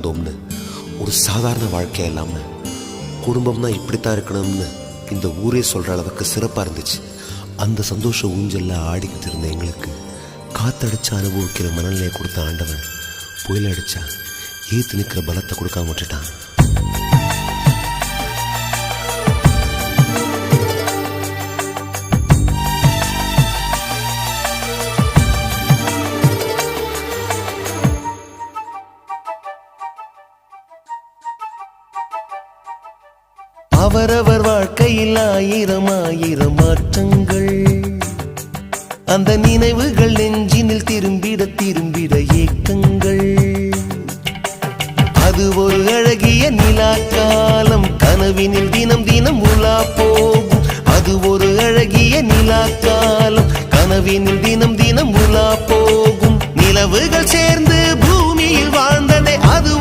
வளர்ந்தோம்னு, ஒரு சாதாரண வாழ்க்கை இல்லாம குடும்பம்னா இப்படித்தான் இருக்கணும்னு இந்த ஊரே சொல்ற அளவுக்கு சிறப்பா இருந்துச்சு. அந்த சந்தோஷ ஊஞ்சல்ல ஆடிக்கிட்டு இருந்த எங்களுக்கு காத்தடிச்சு அனுபவிக்கிற மனநிலையை கொடுத்த ஆண்டவன் புயல் அடிச்சா ஏத்து நிற்கிற பலத்தை கொடுக்காம விட்டுட்டான். அவரவர் வாழ்க்கையில் ஆயிரம் ஆயிரம் மாற்றங்கள், அந்த நினைவுகள் நெஞ்சினில் திரும்பிட திரும்பிட ஏக்கங்கள். அது ஒரு அழகிய நிலாக்காலம், கனவினில் தினம் தினம் உலா போகும். அது ஒரு அழகிய நிலாக்காலம், கனவினில் தினம் தினம் உலா போகும். நிலவுகள் சேர்ந்து பூமியில் வாழ்ந்ததே அது